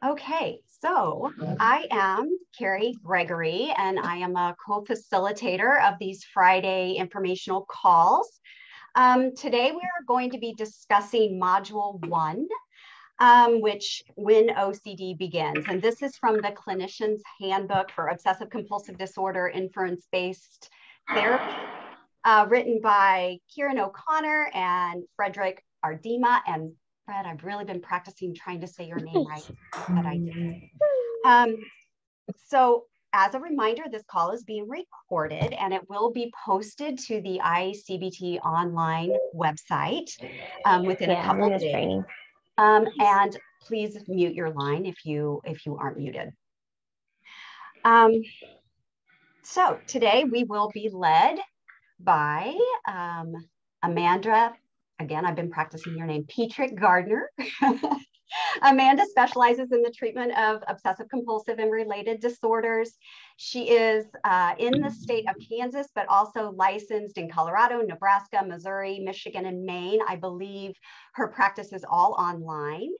Okay, so I am Kari Gregory, and I am a co-facilitator of these Friday informational calls. Today we are going to be discussing Module 1, which When OCD Begins. And this is from the Clinician's Handbook for Obsessive-Compulsive Disorder, Inference-based Therapy, written by Kieran O'Connor and Frederick Ardema. And Fred, I've really been practicing trying to say your name right, but I did. So as a reminder, this call is being recorded and it will be posted to the I-CBT online website within a couple of days. And please mute your line if you aren't muted. So today we will be led by Amanda. Again, I've been practicing your name, Petrik-Gardner. Amanda specializes in the treatment of obsessive compulsive and related disorders. She is in the state of Kansas, but also licensed in Colorado, Nebraska, Missouri, Michigan, and Maine. I believe her practice is all online,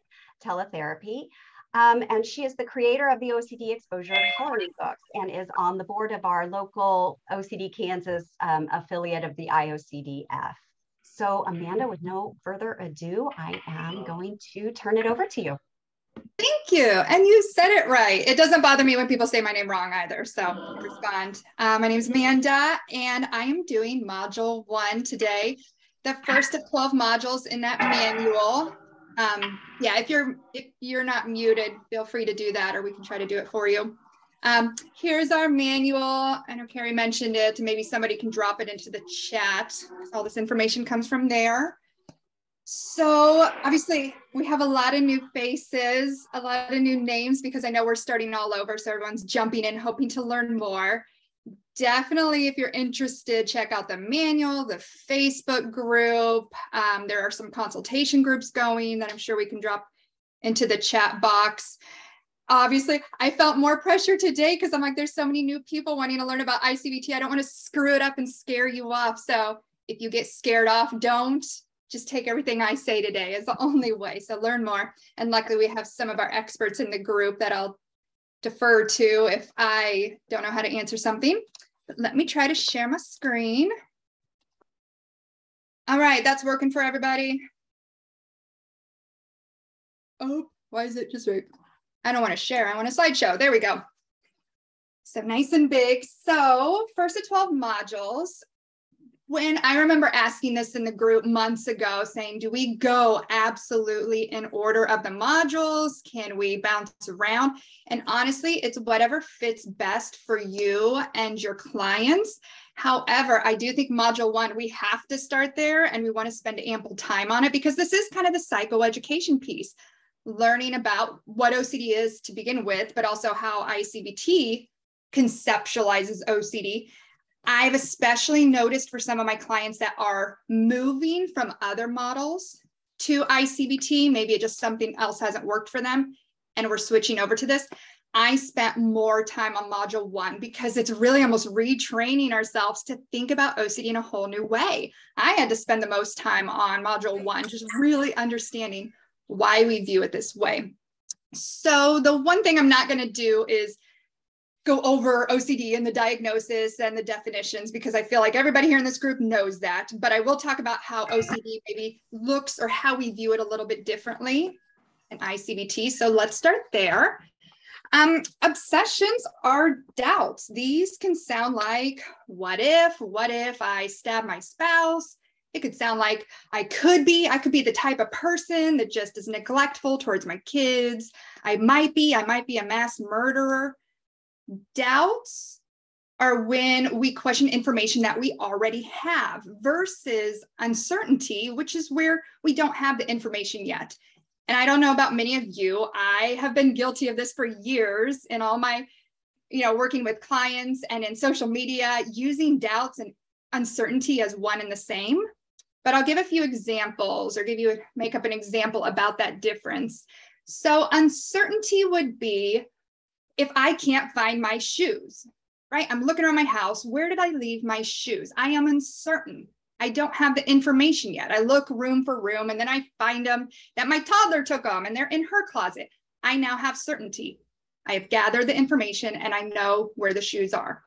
teletherapy. And she is the creator of the OCD exposure coloring books and is on the board of our local OCD Kansas affiliate of the IOCDF. So Amanda, with no further ado, I am going to turn it over to you. Thank you. And you said it right. It doesn't bother me when people say my name wrong either. So I'll respond. My name is Amanda, and I am doing Module 1 today, the first of 12 modules in that manual. Yeah, if you're not muted, feel free to do that, or we can try to do it for you. Here's our manual. I know Kari mentioned it. Maybe somebody can drop it into the chat. All this information comes from there. So obviously we have a lot of new faces, a lot of new names, because I know we're starting all over. So everyone's jumping in, hoping to learn more. Definitely, if you're interested, check out the manual, the Facebook group. There are some consultation groups going that I'm sure we can drop into the chat box. Obviously, I felt more pressure today because I'm like, there's so many new people wanting to learn about I-CBT. I don't want to screw it up and scare you off. So if you get scared off, don't. Just take everything I say today is the only way. So learn more. And luckily, we have some of our experts in the group that I'll defer to if I don't know how to answer something. But let me try to share my screen. All right, that's working for everybody. Oh, why is it just right? I don't want to share. I want a slideshow. There we go. So nice and big. So first of 12 modules. When I remember asking this in the group months ago, saying, do we go absolutely in order of the modules? Can we bounce around? And honestly, it's whatever fits best for you and your clients. However, I do think module 1, we have to start there and we want to spend ample time on it because this is kind of the psychoeducation piece. Learning about what OCD is to begin with, but also how I-CBT conceptualizes OCD. I've especially noticed for some of my clients that are moving from other models to I-CBT, maybe just something else hasn't worked for them, and we're switching over to this. I spent more time on module 1 because it's really almost retraining ourselves to think about OCD in a whole new way. I had to spend the most time on module 1, just really understanding why we view it this way. So the one thing I'm not going to do is go over OCD and the diagnosis and the definitions, because I feel like everybody here in this group knows that, but I will talk about how OCD maybe looks or how we view it a little bit differently in I-CBT. So let's start there. Obsessions are doubts. These can sound like, what if I stab my spouse? It could sound like I could be the type of person that just is neglectful towards my kids. I might be a mass murderer. Doubts are when we question information that we already have versus uncertainty, which is where we don't have the information yet. And I don't know about many of you, I have been guilty of this for years in all my, working with clients and in social media, using doubts and uncertainty as one and the same. But I'll give a few examples or make up an example about that difference. So uncertainty would be if I can't find my shoes, right? I'm looking around my house. Where did I leave my shoes? I am uncertain. I don't have the information yet. I look room for room and then I find them that my toddler took them and they're in her closet. I now have certainty. I have gathered the information and I know where the shoes are.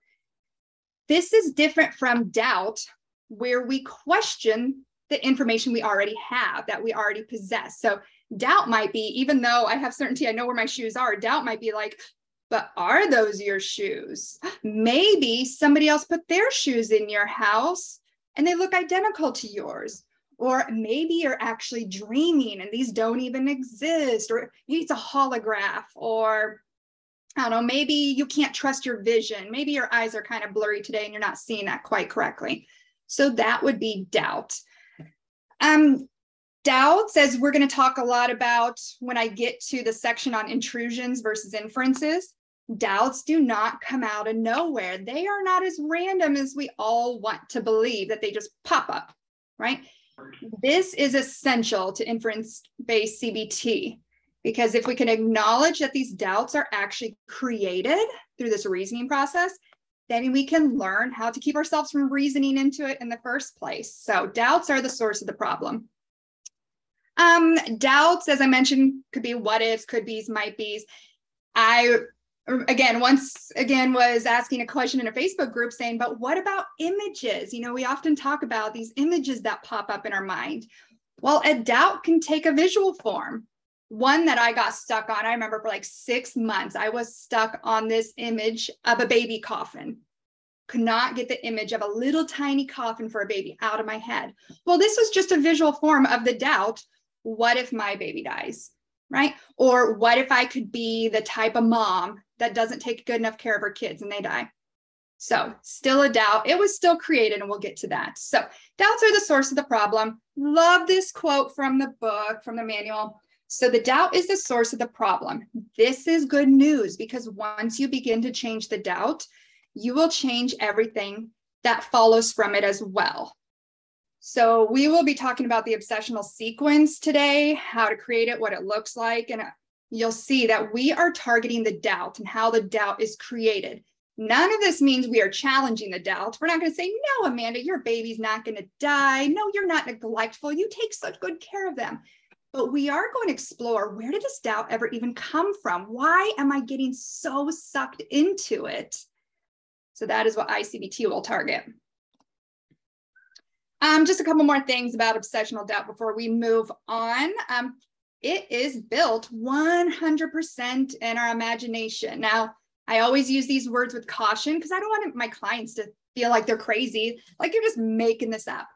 This is different from doubt, where we question the information we already have, that we already possess. So doubt might be, even though I have certainty, I know where my shoes are, doubt might be like, but are those your shoes? Maybe somebody else put their shoes in your house and they look identical to yours. Or maybe you're actually dreaming and these don't even exist, or maybe it's a holograph, or I don't know, maybe you can't trust your vision. Maybe your eyes are kind of blurry today and you're not seeing that quite correctly. So that would be doubt. Doubts, as we're going to talk a lot about when I get to the section on intrusions versus inferences, doubts do not come out of nowhere. They are not as random as we all want to believe, that they just pop up, right? This is essential to inference-based CBT, because if we can acknowledge that these doubts are actually created through this reasoning process, then we can learn how to keep ourselves from reasoning into it in the first place. So doubts are the source of the problem. Doubts, as I mentioned, could be what ifs, could be's, might be's. I, once again, was asking a question in a Facebook group saying, but what about images? You know, we often talk about these images that pop up in our mind. Well, a doubt can take a visual form. One that I got stuck on, I remember for like 6 months, I was stuck on this image of a baby coffin. Could not get the image of a little tiny coffin for a baby out of my head. Well, this was just a visual form of the doubt. What if my baby dies, right? Or what if I could be the type of mom that doesn't take good enough care of her kids and they die? So still a doubt. It was still created, and we'll get to that. So doubts are the source of the problem. Love this quote from the book, from the manual. So the doubt is the source of the problem. This is good news, because once you begin to change the doubt, you will change everything that follows from it as well. So we will be talking about the obsessional sequence today, how to create it, what it looks like, and you'll see that we are targeting the doubt and how the doubt is created. None of this means we are challenging the doubt. We're not going to say, no, Amanda, your baby's not going to die. No, you're not neglectful. You take such good care of them. But we are going to explore, where did this doubt ever even come from? Why am I getting so sucked into it? So that is what I-CBT will target. Just a couple more things about obsessional doubt before we move on. It is built 100% in our imagination. Now, I always use these words with caution because I don't want my clients to feel like they're crazy, like you're just making this up.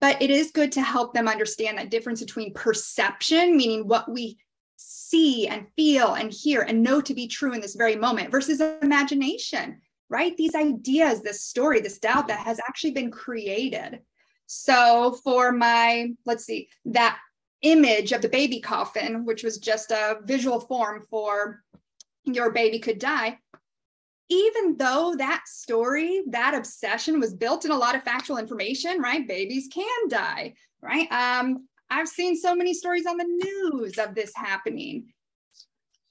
But it is good to help them understand that difference between perception, meaning what we see and feel and hear and know to be true in this very moment, versus imagination, right? These ideas, this story, this doubt that has actually been created. So for my, let's see, that image of the baby coffin, which was just a visual form for your baby could die, even though that story, that obsession was built in a lot of factual information, right? Babies can die, right? I've seen so many stories on the news of this happening.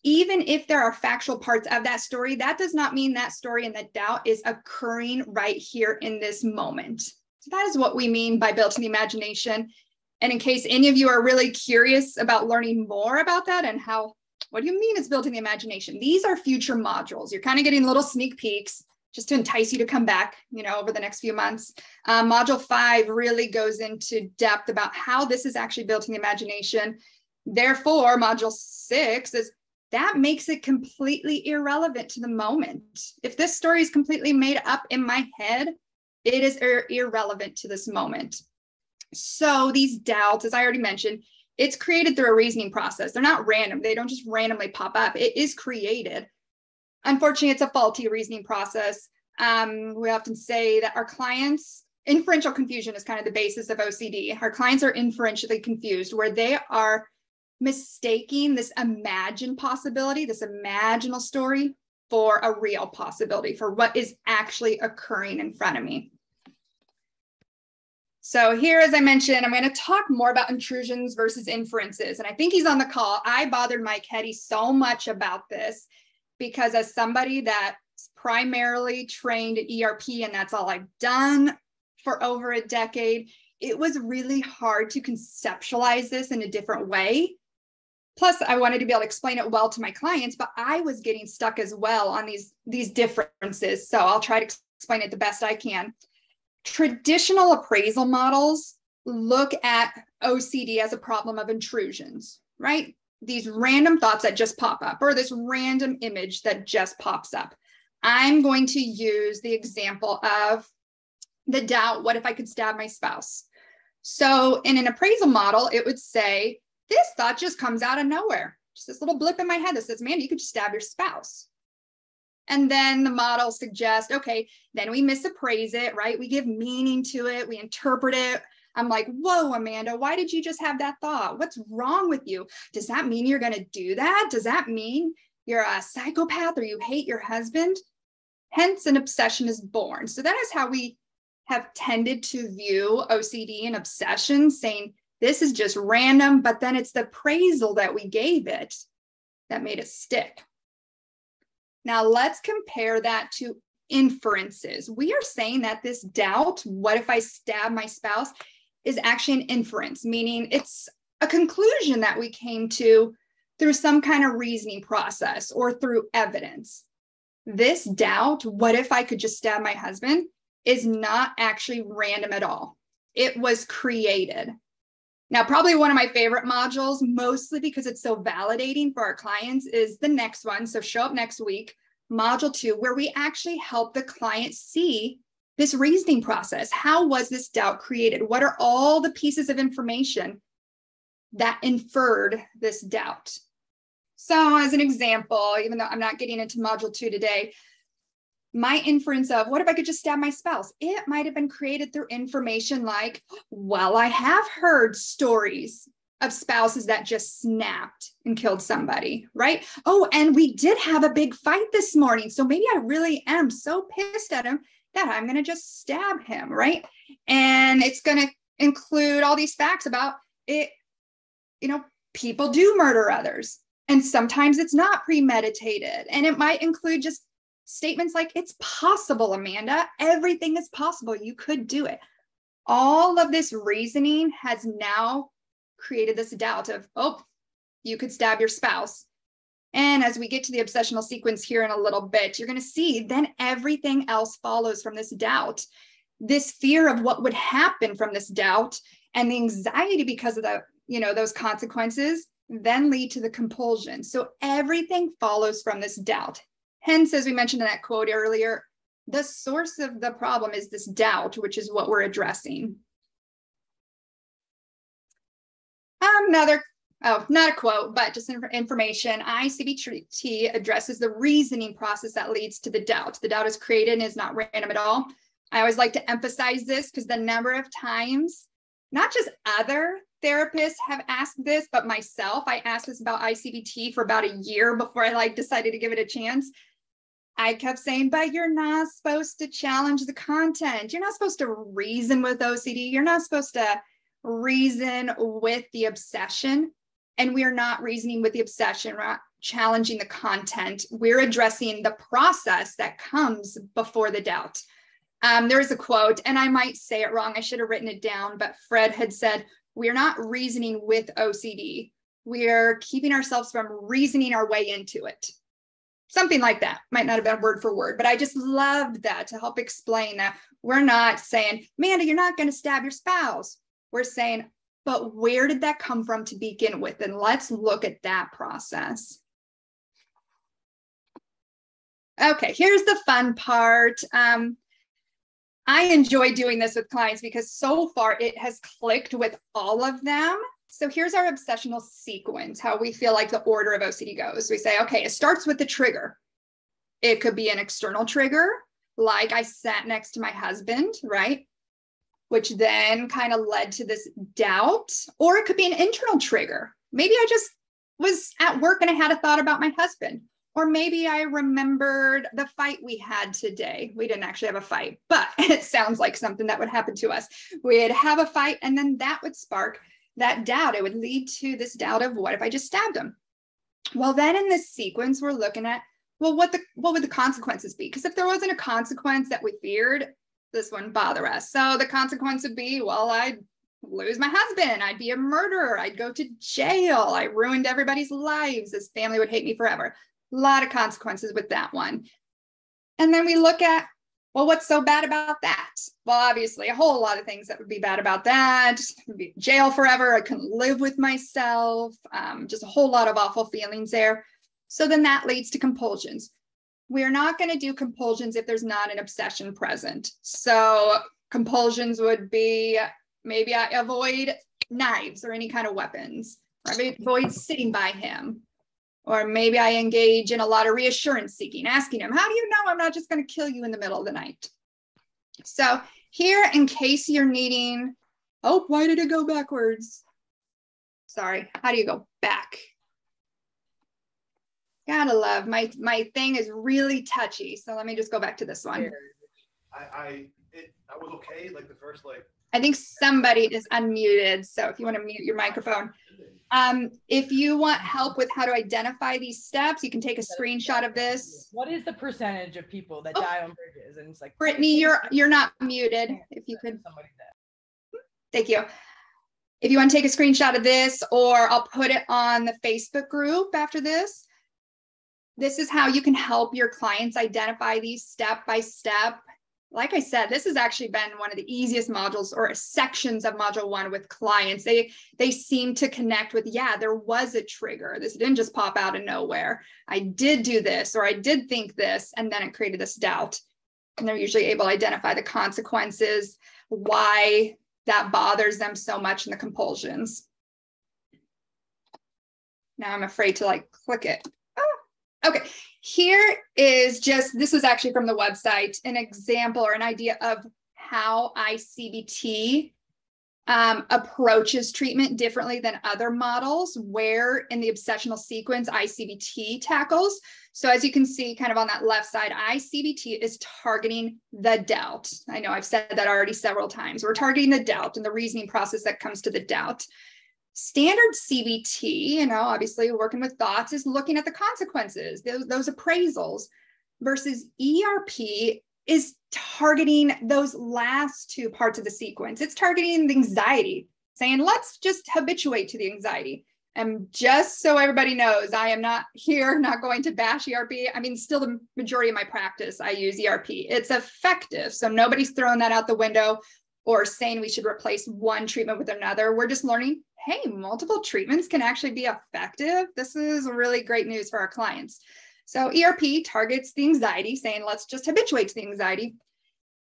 Even if there are factual parts of that story, that does not mean that story and that doubt is occurring right here in this moment. So that is what we mean by built in the imagination. And in case any of you are really curious about learning more about that and how, what do you mean it's built in the imagination? These are future modules. You're kind of getting little sneak peeks just to entice you to come back, you know, over the next few months. Module 5 really goes into depth about how this is actually built in the imagination. Therefore, module 6 is that makes it completely irrelevant to the moment. If this story is completely made up in my head, it is irrelevant to this moment. So these doubts, as I already mentioned, it's created through a reasoning process. They're not random. They don't just randomly pop up. It is created. Unfortunately, it's a faulty reasoning process. We often say that our clients, inferential confusion is kind of the basis of OCD. Our clients are inferentially confused, where they are mistaking this imagined possibility, this imaginal story, for a real possibility, for what is actually occurring in front of me. So here, as I mentioned, I'm going to talk more about intrusions versus inferences. And I think he's on the call. I bothered Mike Hetty so much about this because as somebody that's primarily trained at ERP, and that's all I've done for over a decade, it was really hard to conceptualize this in a different way Plus, I wanted to be able to explain it well to my clients, but I was getting stuck as well on these differences. So I'll try to explain it the best I can. Traditional appraisal models look at OCD as a problem of intrusions, right? These random thoughts that just pop up, or this random image that just pops up. I'm going to use the example of the doubt, what if I could stab my spouse? So in an appraisal model, it would say, this thought just comes out of nowhere. Just this little blip in my head that says, man, you could just stab your spouse. And then the model suggests, okay, then we misappraise it, right? We give meaning to it. We interpret it. I'm like, whoa, Amanda, why did you just have that thought? What's wrong with you? Does that mean you're going to do that? Does that mean you're a psychopath or you hate your husband? Hence, an obsession is born. So that is how we have tended to view OCD and obsession, saying this is just random, but then it's the appraisal that we gave it that made it stick. Now let's compare that to inferences. We are saying that this doubt, what if I stab my spouse, is actually an inference, meaning it's a conclusion that we came to through some kind of reasoning process or through evidence. This doubt, what if I could just stab my husband, is not actually random at all. It was created. Now, probably one of my favorite modules, mostly because it's so validating for our clients, is the next one. So show up next week, module 2, where we actually help the client see this reasoning process. How was this doubt created? What are all the pieces of information that inferred this doubt? So as an example, even though I'm not getting into module 2 today, my inference of what if I could just stab my spouse? It might have been created through information like, well, I have heard stories of spouses that just snapped and killed somebody, right? Oh, and we did have a big fight this morning. So maybe I really am so pissed at him that I'm going to just stab him, right? And it's going to include all these facts about it. You know, people do murder others, and sometimes it's not premeditated. And it might include just statements like, it's possible, Amanda, everything is possible. You could do it. All of this reasoning has now created this doubt of, oh, you could stab your spouse. And as we get to the obsessional sequence here in a little bit, you're going to see then everything else follows from this doubt. This fear of what would happen from this doubt and the anxiety because of the, those consequences then lead to the compulsion. So everything follows from this doubt. Hence, as we mentioned in that quote earlier, the source of the problem is this doubt, which is what we're addressing. Not a quote, but just information. I-CBT addresses the reasoning process that leads to the doubt. The doubt is created and is not random at all. I always like to emphasize this because the number of times, not just other therapists have asked this, but myself, I asked this about I-CBT for about a year before I decided to give it a chance. I kept saying, but you're not supposed to challenge the content. You're not supposed to reason with OCD. You're not supposed to reason with the obsession. And we're not reasoning with the obsession. We're not challenging the content. We're addressing the process that comes before the doubt. There is a quote, and I might say it wrong. I should have written it down, but Fred had said, we're not reasoning with OCD. We're keeping ourselves from reasoning our way into it. Something like that. Might not have been word for word, but I just loved that to help explain that we're not saying, Amanda, you're not going to stab your spouse. We're saying, but where did that come from to begin with? And let's look at that process. Okay, here's the fun part. I enjoy doing this with clients because so far it has clicked with all of them. So here's our obsessional sequence, how we feel like the order of OCD goes. We say, okay, it starts with the trigger. It could be an external trigger, like I sat next to my husband, right? Which then kind of led to this doubt, or it could be an internal trigger. Maybe I just was at work and I had a thought about my husband, or maybe I remembered the fight we had today. We didn't actually have a fight, but it sounds like something that would happen to us. We'd have a fight and then that would spark that doubt. It would lead to this doubt of what if I just stabbed him? Well, then in this sequence, we're looking at, well, what would the consequences be? Because if there wasn't a consequence that we feared, this wouldn't bother us. So the consequence would be, well, I'd lose my husband. I'd be a murderer. I'd go to jail. I ruined everybody's lives. His family would hate me forever. A lot of consequences with that one. And then we look at, well, what's so bad about that? Well, obviously, a whole lot of things that would be bad about that. I'd be in jail forever. I couldn't live with myself. Just a whole lot of awful feelings there. So then that leads to compulsions. We're not going to do compulsions if there's not an obsession present. So compulsions would be, maybe I avoid knives or any kind of weapons, or I avoid sitting by him. Or maybe I engage in a lot of reassurance seeking, asking him, how do you know I'm not just going to kill you in the middle of the night? So here, in case you're needing, oh, why did it go backwards? Sorry, how do you go back? Gotta love, my thing is really touchy. So let me just go back to this one. I was okay, like the first, like. I think somebody is unmuted. So if you want to mute your microphone. If you want help with how to identify these steps, you can take a screenshot of this. What is the percentage of people that die on bridges? And it's like, Brittany, you're not muted. If you could. Thank you. If you want to take a screenshot of this, or I'll put it on the Facebook group after this. This is how you can help your clients identify these step by step. Like I said, this has actually been one of the easiest modules or sections of module 1 with clients. They seem to connect with, yeah, there was a trigger. This didn't just pop out of nowhere. I did do this, or I did think this, and then it created this doubt. And they're usually able to identify the consequences, why that bothers them so much in the compulsions. Now I'm afraid to like click it. Okay, here is just, this was actually from the website, an example or an idea of how I-CBT approaches treatment differently than other models, where in the obsessional sequence I-CBT tackles. So as you can see kind of on that left side, I-CBT is targeting the doubt. I know I've said that already several times. We're targeting the doubt and the reasoning process that comes to the doubt. Standard CBT, obviously working with thoughts, is looking at the consequences, those appraisals, versus ERP is targeting those last two parts of the sequence. It's targeting the anxiety, saying, let's just habituate to the anxiety. And just so everybody knows, I am not going to bash ERP. I mean, still the majority of my practice, I use ERP. It's effective. So nobody's throwing that out the window or saying we should replace one treatment with another. We're just learning, hey, multiple treatments can actually be effective. This is really great news for our clients. So ERP targets the anxiety, saying, let's just habituate to the anxiety.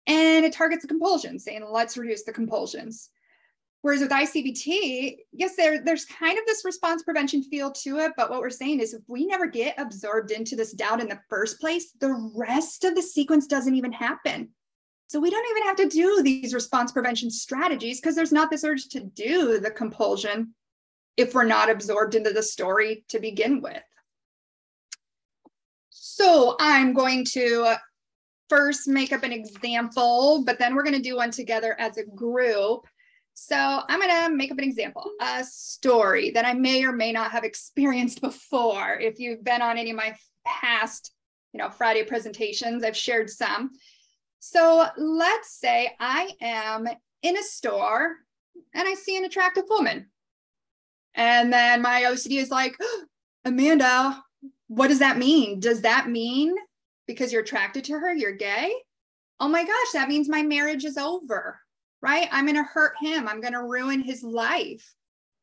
And it targets the compulsion, saying, let's reduce the compulsions. Whereas with I-CBT, yes, there's kind of this response prevention feel to it. But what we're saying is if we never get absorbed into this doubt in the first place, the rest of the sequence doesn't even happen. So we don't even have to do these response prevention strategies because there's not this urge to do the compulsion if we're not absorbed into the story to begin with. So I'm going to first make up an example, but then we're going to do one together as a group. So I'm going to make up an example, a story that I may or may not have experienced before. If you've been on any of my past, Friday presentations, I've shared some. So let's say I am in a store and I see an attractive woman. And then my OCD is like, oh, Amanda, what does that mean? Does that mean because you're attracted to her, you're gay? Oh my gosh, that means my marriage is over, right? I'm going to hurt him. I'm going to ruin his life.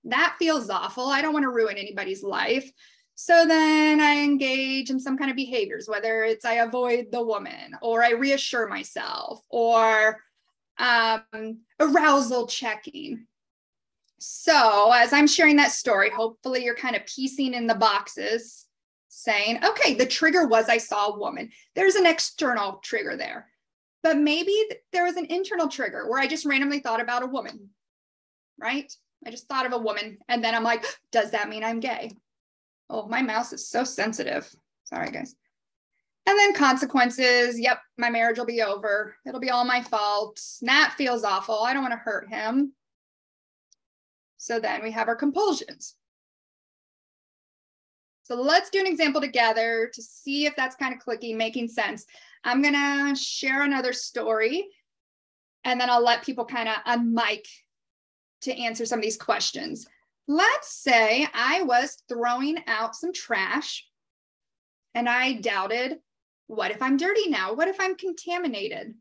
That feels awful. I don't want to ruin anybody's life. So then I engage in some kind of behaviors, whether it's I avoid the woman or I reassure myself or arousal checking. So as I'm sharing that story, hopefully you're kind of piecing in the boxes saying, okay, the trigger was I saw a woman. There's an external trigger there, but maybe there was an internal trigger where I just randomly thought about a woman, right? I just thought of a woman and then I'm like, does that mean I'm gay? Oh, my mouse is so sensitive. Sorry, guys. And then consequences. Yep, my marriage will be over. It'll be all my fault. That feels awful. I don't want to hurt him. So then we have our compulsions. So let's do an example together to see if that's kind of clicking, making sense. I'm going to share another story, and then I'll let people kind of unmic to answer some of these questions. Let's say I was throwing out some trash and I doubted, what if I'm dirty now? What if I'm contaminated?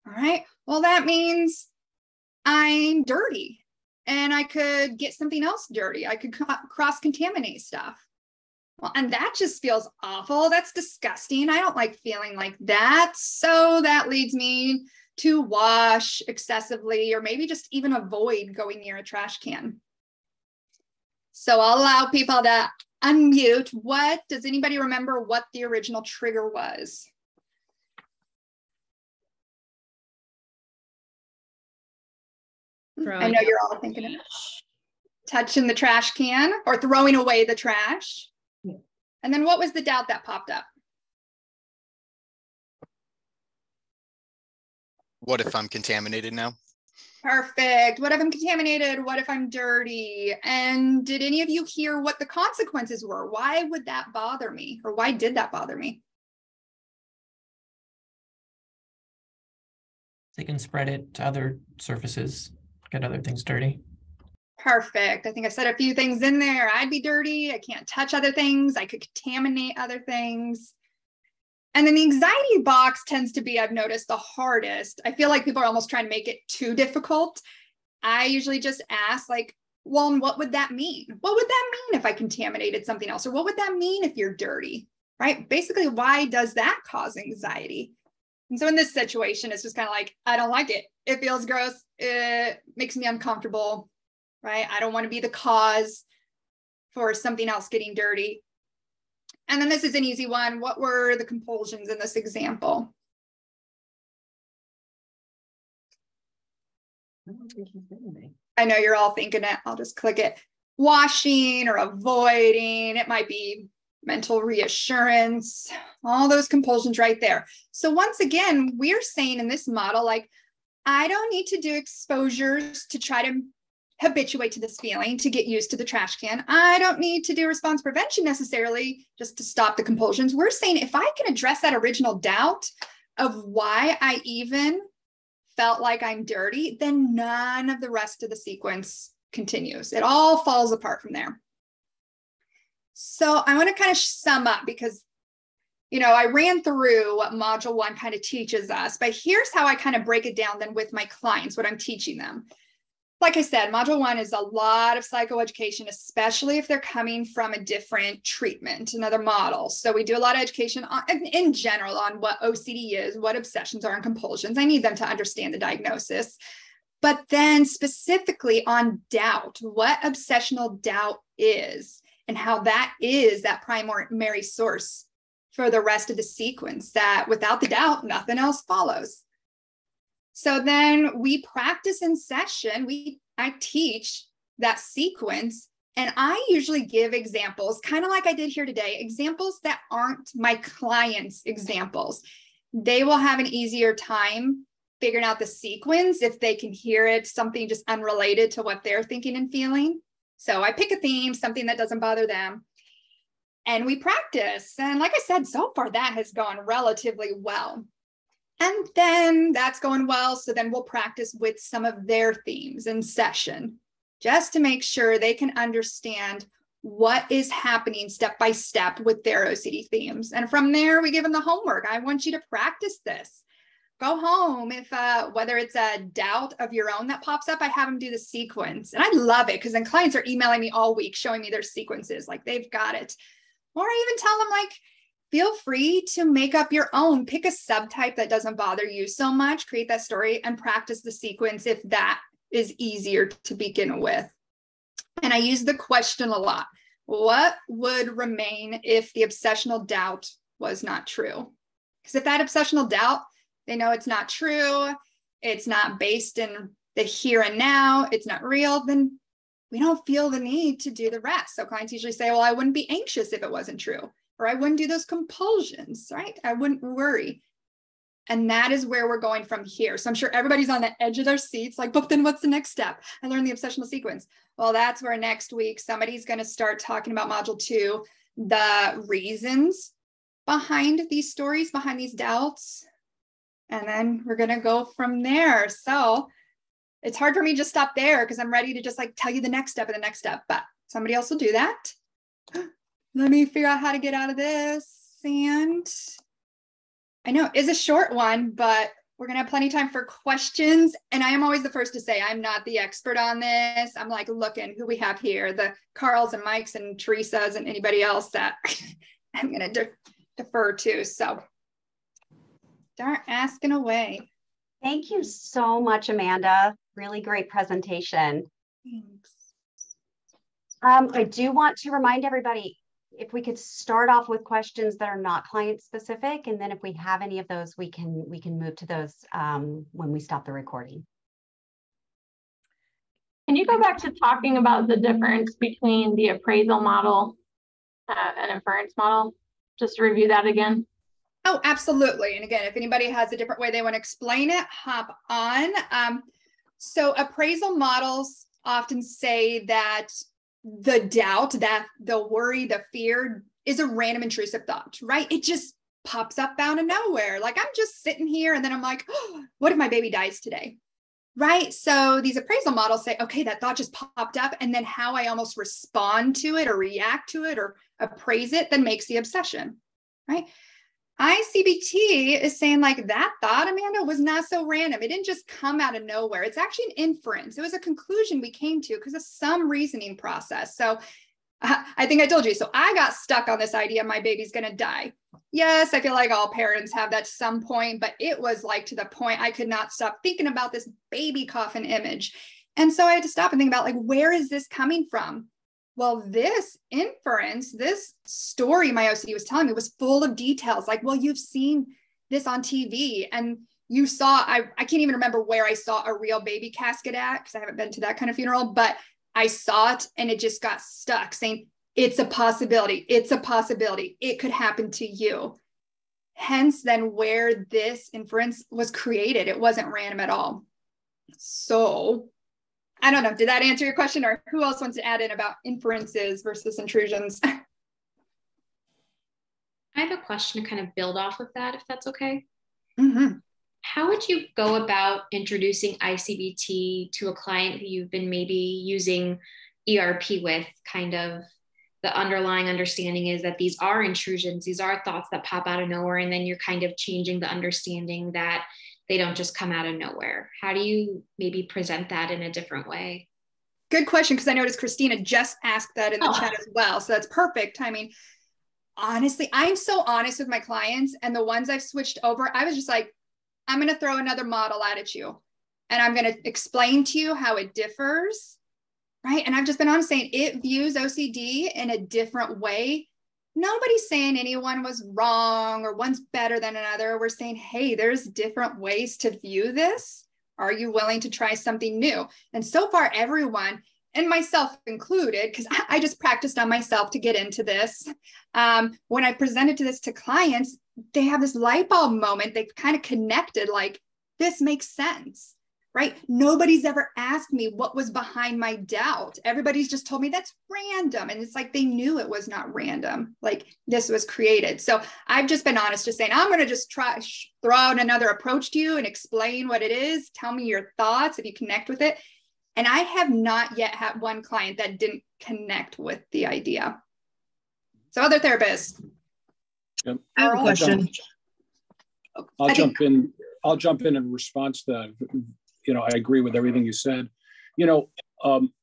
All right, well, that means I'm dirty and I could get something else dirty. I could cross-contaminate stuff. Well, and that just feels awful. That's disgusting. I don't like feeling like that. So that leads me to wash excessively, or maybe just even avoid going near a trash can. So I'll allow people to unmute. Does anybody remember what the original trigger was? I know you're all thinking of it. Touching the trash can or throwing away the trash. Yeah. And then what was the doubt that popped up? What if I'm contaminated now? Perfect. What if I'm contaminated? What if I'm dirty? And did any of you hear what the consequences were? Why would that bother me? Or why did that bother me? They can spread it to other surfaces, get other things dirty. Perfect. I think I said a few things in there. I'd be dirty. I can't touch other things. I could contaminate other things. And then the anxiety box tends to be, I've noticed, the hardest. I feel like people are almost trying to make it too difficult. I usually just ask, like, well, and what would that mean? What would that mean if I contaminated something else? Or what would that mean if you're dirty, right? Basically, why does that cause anxiety? And so in this situation, it's just kind of like, I don't like it. It feels gross. It makes me uncomfortable, right? I don't want to be the cause for something else getting dirty. And then this is an easy one. What were the compulsions in this example? I know you're all thinking it. I'll just click it. Washing or avoiding. It might be mental reassurance. All those compulsions right there. So once again, we're saying in this model, like, I don't need to do exposures to try to habituate to this feeling, to get used to the trash can. I don't need to do response prevention necessarily just to stop the compulsions. We're saying if I can address that original doubt of why I even felt like I'm dirty, then none of the rest of the sequence continues. It all falls apart from there. So I want to kind of sum up because, you know, I ran through what module 1 kind of teaches us, but here's how I kind of break it down then with my clients, what I'm teaching them. Like I said, module 1 is a lot of psychoeducation, especially if they're coming from a different treatment, another model. So we do a lot of education in general on what OCD is, what obsessions are and compulsions. I need them to understand the diagnosis, but then specifically on doubt, what obsessional doubt is and how that is that primary source for the rest of the sequence, that without the doubt, nothing else follows. So then we practice in session. I teach that sequence, and I usually give examples, kind of like I did here today, examples that aren't my clients' examples. They will have an easier time figuring out the sequence if they can hear it, something just unrelated to what they're thinking and feeling. So I pick a theme, something that doesn't bother them, and we practice. And like I said, so far that has gone relatively well. And then that's going well. So then we'll practice with some of their themes in session, just to make sure they can understand what is happening step by step with their OCD themes. And from there, we give them the homework. I want you to practice this. Go home. If whether it's a doubt of your own that pops up, I have them do the sequence. And I love it because then clients are emailing me all week, showing me their sequences, like they've got it. Or I even tell them, like, feel free to make up your own, pick a subtype that doesn't bother you so much, create that story and practice the sequence if that is easier to begin with. And I use the question a lot. What would remain if the obsessional doubt was not true? Because if that obsessional doubt, they know it's not true, it's not based in the here and now, it's not real, then we don't feel the need to do the rest. So clients usually say, well, I wouldn't be anxious if it wasn't true. Or I wouldn't do those compulsions, right? I wouldn't worry. And that is where we're going from here. So I'm sure everybody's on the edge of their seats, like, but then what's the next step? I learned the obsessional sequence. Well, that's where next week, somebody's going to start talking about module 2, the reasons behind these stories, behind these doubts. And then we're going to go from there. So it's hard for me to just stop there because I'm ready to just like tell you the next step and the next step, but somebody else will do that. Let me figure out how to get out of this. And I know it's a short one, but we're going to have plenty of time for questions. And I am always the first to say, I'm not the expert on this. I'm like, looking who we have here, the Carls and Mikes and Teresas and anybody else that I'm going to defer to. So start asking away. Thank you so much, Amanda. Really great presentation. Thanks. I do want to remind everybody, if we could start off with questions that are not client specific, and then if we have any of those, we can move to those when we stop the recording. Can you go back to talking about the difference between the appraisal model and inference model? Just to review that again. Oh, absolutely. And again, if anybody has a different way they want to explain it, hop on. So appraisal models often say that the doubt, that the worry, the fear is a random intrusive thought, right? It just pops up out of nowhere. Like I'm just sitting here and then I'm like, oh, what if my baby dies today? Right? So these appraisal models say, okay, that thought just popped up, and then how I almost respond to it or react to it or appraise it then makes the obsession, right? I-CBT is saying like that thought, Amanda, was not so random. It didn't just come out of nowhere. It's actually an inference. It was a conclusion we came to because of some reasoning process. So I think I told you. So I got stuck on this idea my baby's going to die. Yes, I feel like all parents have that to some point, but it was like to the point I could not stop thinking about this baby coffin image. And so I had to stop and think about like, where is this coming from? Well, this inference, this story my OCD was telling me was full of details. Like, well, you've seen this on TV and you saw, I can't even remember where I saw a real baby casket at because I haven't been to that kind of funeral, but I saw it and it just got stuck saying, it's a possibility. It's a possibility. It could happen to you. Hence then where this inference was created. It wasn't random at all. So I don't know. Did that answer your question, or who else wants to add in about inferences versus intrusions? I have a question to kind of build off of that, if that's okay. Mm-hmm. How would you go about introducing I-CBT to a client who you've been maybe using ERP with? Kind of the underlying understanding is that these are intrusions, these are thoughts that pop out of nowhere, and then you're kind of changing the understanding that they don't just come out of nowhere. How do you maybe present that in a different way? Good question, because I noticed Christina just asked that in the chat as well. So that's perfect. I mean, honestly, I'm so honest with my clients, and the ones I've switched over, I was just like, I'm going to throw another model out at you, and I'm going to explain to you how it differs, right? And I've just been honest saying it views OCD in a different way. Nobody's saying anyone was wrong or one's better than another. We're saying, hey, there's different ways to view this. Are you willing to try something new? And so far, everyone, and myself included, because I just practiced on myself to get into this. When I presented this to clients, they have this light bulb moment. They've kind of connected, like, this makes sense, right? Nobody's ever asked me what was behind my doubt. Everybody's just told me that's random. And it's like they knew it was not random, like this was created. So I've just been honest, just saying, I'm going to just try throw out another approach to you and explain what it is. Tell me your thoughts if you connect with it. And I have not yet had one client that didn't connect with the idea. So other therapists. Yep. I have a question. I'll jump in in response to that. You know, I agree with everything you said. You know,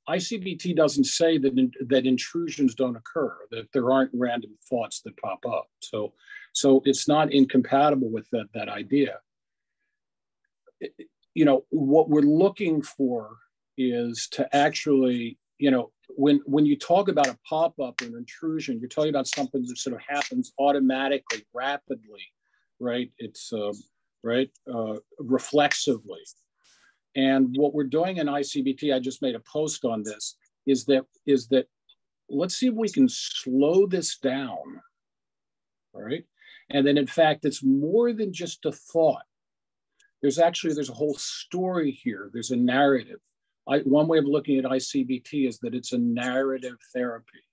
I-CBT doesn't say that intrusions don't occur, that there aren't random thoughts that pop up. So it's not incompatible with that idea. You know, what we're looking for is to actually, you know, when you talk about a pop-up or an intrusion, you're talking about something that sort of happens automatically, rapidly, right? It's reflexively. And what we're doing in I-CBT, I just made a post on this, is that let's see if we can slow this down, all right? And then in fact, it's more than just a thought. There's a whole story here. There's a narrative. One way of looking at I-CBT is that it's a narrative therapy.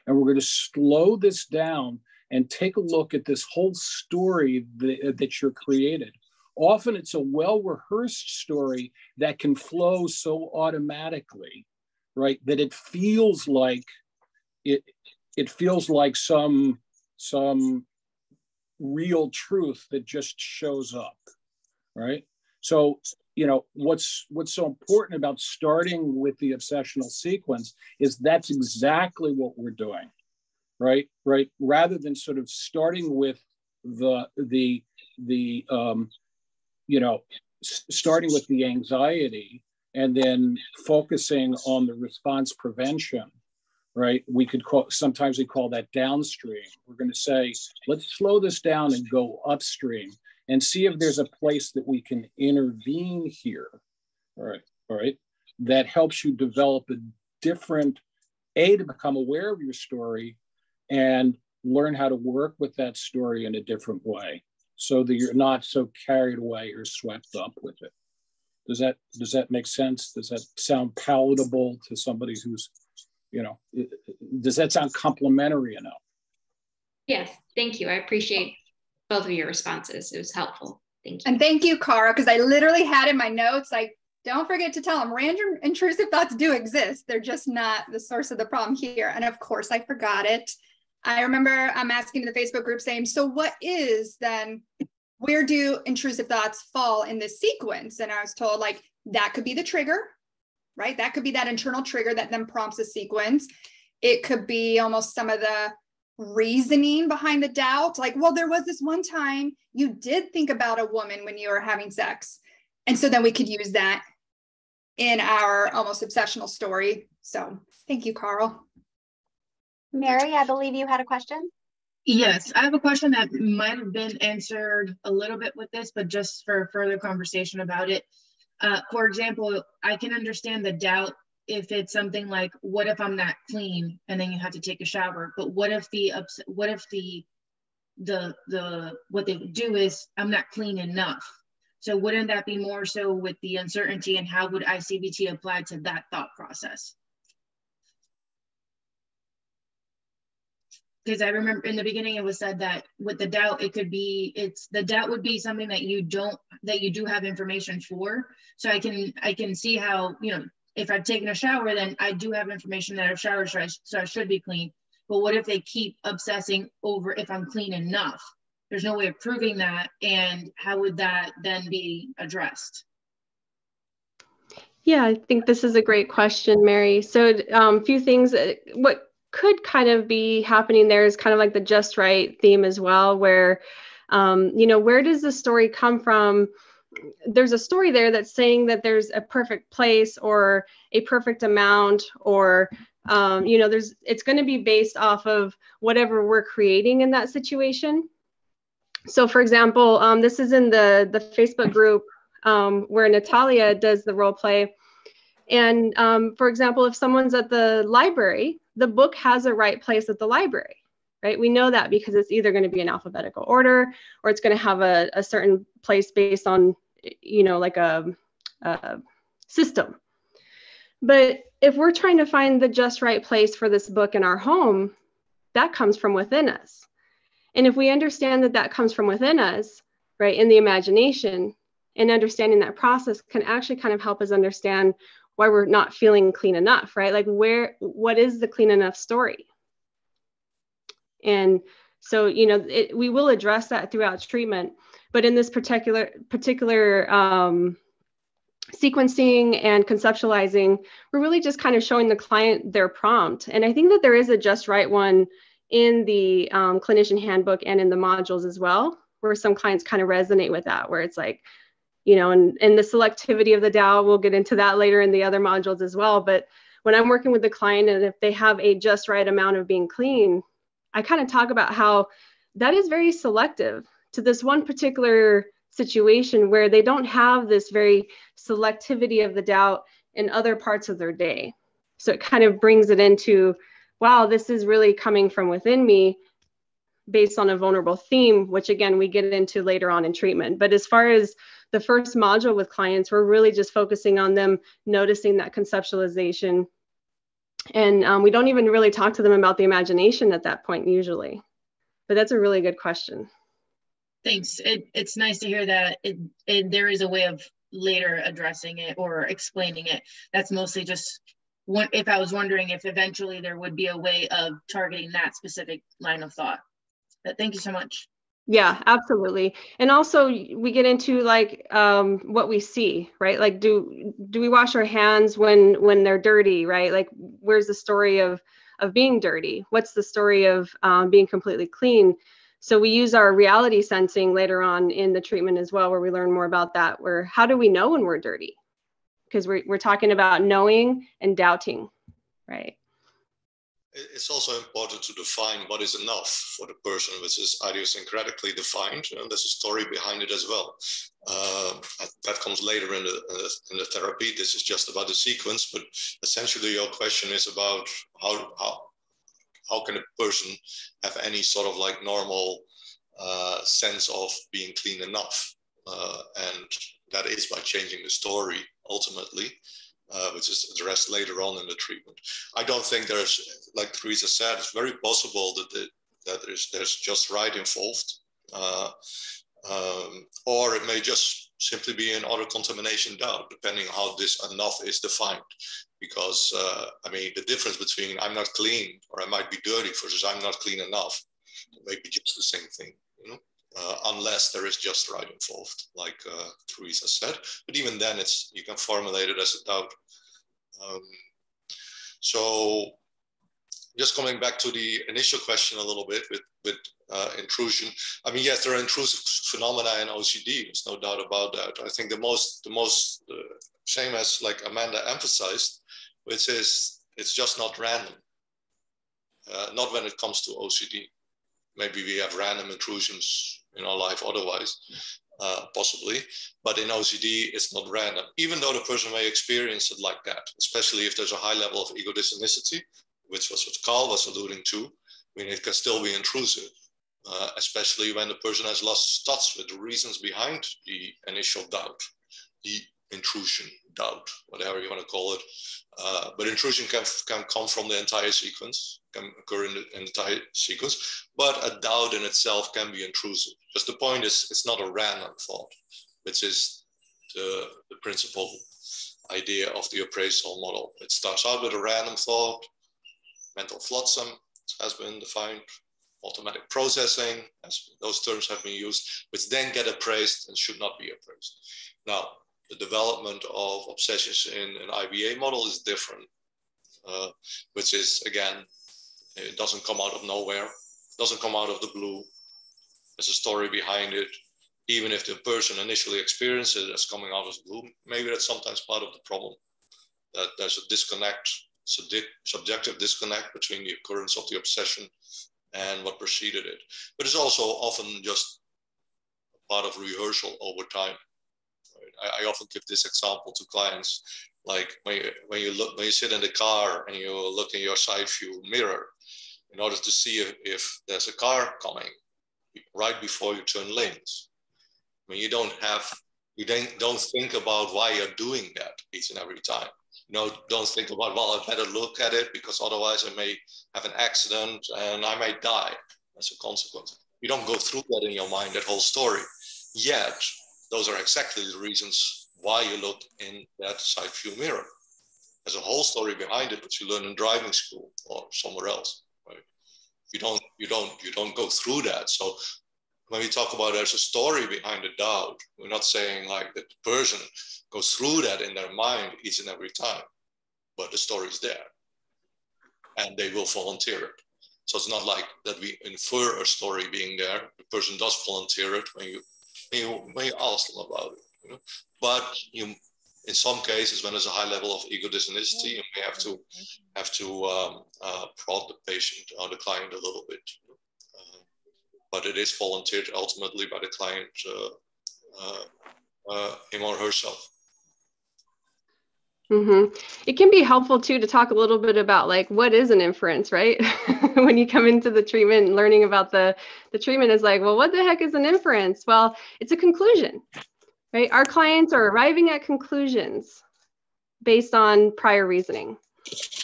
And we're going to slow this down and take a look at this whole story that you're created. Often it's a well-rehearsed story that can flow so automatically, right, that it feels like some real truth that just shows up, right? So, you know, what's so important about starting with the obsessional sequence is that's exactly what we're doing, right? Rather than sort of starting with starting with the anxiety and then focusing on the response prevention, right? Sometimes we call that downstream. We're going to say, let's slow this down and go upstream and see if there's a place that we can intervene here, all right? That helps you develop to become aware of your story and learn how to work with that story in a different way so that you're not so carried away or swept up with it. Does that make sense? Does that sound palatable to somebody who's, does that sound complimentary enough? Yes, thank you. I appreciate both of your responses. It was helpful. Thank you. And thank you, Kara, because I literally had in my notes, like, don't forget to tell them random intrusive thoughts do exist. They're just not the source of the problem here. And of course, I forgot it. I remember I'm asking in the Facebook group saying, so what is then, where do intrusive thoughts fall in this sequence? And I was told, like, that could be the trigger, right? That could be that internal trigger that then prompts a sequence. It could be almost some of the reasoning behind the doubt. Like, well, there was this one time you did think about a woman when you were having sex. And so then we could use that in our almost obsessional story. So thank you, Carl. Mary, I believe you had a question. Yes, I have a question that might have been answered a little bit with this, but just for further conversation about it. For example, I can understand the doubt if it's something like, what if I'm not clean and then you have to take a shower? But what if what they would do is I'm not clean enough? So wouldn't that be more so with the uncertainty, and how would I-CBT apply to that thought process? Because I remember in the beginning it was said that with the doubt, the doubt would be something that you do have information for. So I can see how, if I've taken a shower, then I do have information that I've showered, so I should be clean. But what if they keep obsessing over if I'm clean enough? There's no way of proving that. And how would that then be addressed? Yeah, I think this is a great question, Mary. So a few things. What could kind of be happening there is kind of like the just right theme as well, where, where does the story come from? There's a story there that's saying that there's a perfect place or a perfect amount, or, it's going to be based off of whatever we're creating in that situation. So for example, this is in the Facebook group where Natalia does the role play. And for example, if someone's at the library, the book has a right place at the library, right? We know that because it's either going to be in alphabetical order, or it's going to have a certain place based on, like a system. But if we're trying to find the just right place for this book in our home, that comes from within us. And if we understand that that comes from within us, right, in the imagination, and understanding that process can actually kind of help us understand why we're not feeling clean enough, right? Like what is the clean enough story? And so, we will address that throughout treatment, but in this particular sequencing and conceptualizing, we're really just kind of showing the client their prompt. And I think that there is a just right one in the clinician handbook and in the modules as well, where some clients kind of resonate with that, where it's like, and the selectivity of the doubt, we'll get into that later in the other modules as well. But when I'm working with the client, and if they have a just right amount of being clean, I kind of talk about how that is very selective to this one particular situation where they don't have this very selectivity of the doubt in other parts of their day. So it kind of brings it into, wow, this is really coming from within me based on a vulnerable theme, which again, we get into later on in treatment. But as far as the first module with clients, we're really just focusing on them noticing that conceptualization. And we don't even really talk to them about the imagination at that point usually. But that's a really good question. Thanks. It's nice to hear that there is a way of later addressing it or explaining it. That's mostly just if I was wondering if eventually there would be a way of targeting that specific line of thought. But thank you so much. Yeah, absolutely. And also we get into like what we see, right? Like do we wash our hands when they're dirty, right? Like where's the story of being dirty? What's the story of being completely clean? So we use our reality sensing later on in the treatment as well, where we learn more about that, where how do we know when we're dirty? Because we're talking about knowing and doubting, right? It's also important to define what is enough for the person, which is idiosyncratically defined, and there's a story behind it as well. That comes later in the therapy. This is just about the sequence, but essentially your question is about how can a person have any sort of like normal sense of being clean enough, and that is by changing the story ultimately. Which is addressed later on in the treatment. I don't think there's, like Teresa said, it's very possible that there's just right involved, or it may just simply be an auto contamination doubt, depending on how this enough is defined. Because I mean, the difference between I'm not clean or I might be dirty versus I'm not clean enough, it may be just the same thing, you know. Unless there is just right involved, like Teresa said. But even then, you can formulate it as a doubt. So just coming back to the initial question a little bit with intrusion. I mean, yes, there are intrusive phenomena in OCD. There's no doubt about that. I think the most same as like Amanda emphasized, which is it's just not random. Not when it comes to OCD. Maybe we have random intrusions in our life otherwise, possibly, but in OCD, it's not random, even though the person may experience it like that, especially if there's a high level of ego dyssonicity, which was what Carl was alluding to. I mean, it can still be intrusive, especially when the person has lost touch with the reasons behind the initial doubt, the intrusion doubt, whatever you want to call it. But intrusion can come from the entire sequence, can occur in the entire sequence, but a doubt in itself can be intrusive. Just the point is, it's not a random thought, which is the principal idea of the appraisal model. It starts out with a random thought, mental flotsam has been defined, automatic processing, as those terms have been used, which then get appraised and should not be appraised. Now, the development of obsessions in an IBA model is different, which is, again, it doesn't come out of nowhere, doesn't come out of the blue. There's a story behind it. Even if the person initially experiences it as coming out of the blue, maybe that's sometimes part of the problem, that there's a disconnect, subjective disconnect between the occurrence of the obsession and what preceded it. But it's also often just part of rehearsal over time. I often give this example to clients, like when you sit in the car and you look in your side view mirror, in order to see if there's a car coming right before you turn lanes. I mean, you don't think about why you're doing that each and every time. You know, don't think about, well, I better look at it because otherwise I may have an accident and I may die as a consequence. You don't go through that in your mind, that whole story. Yet, those are exactly the reasons why you look in that side view mirror. There's a whole story behind it, which you learn in driving school or somewhere else. Right? You don't go through that. So when we talk about there's a story behind the doubt, we're not saying like that the person goes through that in their mind each and every time, but the story is there, and they will volunteer it. So it's not like that we infer a story being there. The person does volunteer it when you ask them about it, you know? But in some cases, when there's a high level of ego dyssonicity, you may have to prod the patient or the client a little bit. But it is volunteered ultimately by the client, him or herself. Mm-hmm. It can be helpful too to talk a little bit about like what is an inference, right? When you come into the treatment and learning about the treatment is like, well, what the heck is an inference? Well, it's a conclusion, right? Our clients are arriving at conclusions based on prior reasoning,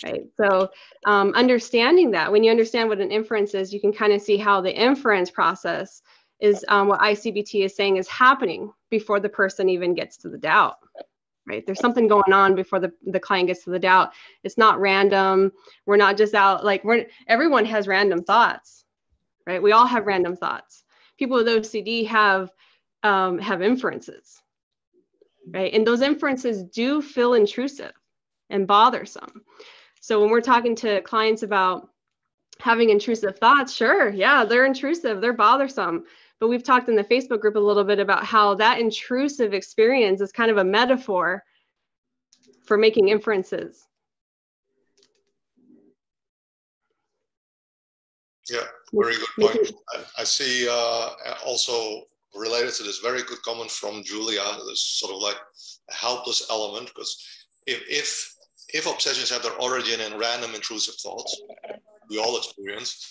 right? So understanding that, when you understand what an inference is, you can kind of see how the inference process is what I-CBT is saying is happening before the person even gets to the doubt, right? There's something going on before the client gets to the doubt. It's not random. We're not just out, like, everyone has random thoughts, right? We all have random thoughts. People with OCD have inferences, right? And those inferences do feel intrusive and bothersome. So when we're talking to clients about having intrusive thoughts, sure, yeah, they're intrusive, they're bothersome. But we've talked in the Facebook group a little bit about how that intrusive experience is kind of a metaphor for making inferences. Yeah, very good point. I see also related to this very good comment from Julia, there's sort of like a helpless element, because if obsessions have their origin in random intrusive thoughts, we all experience,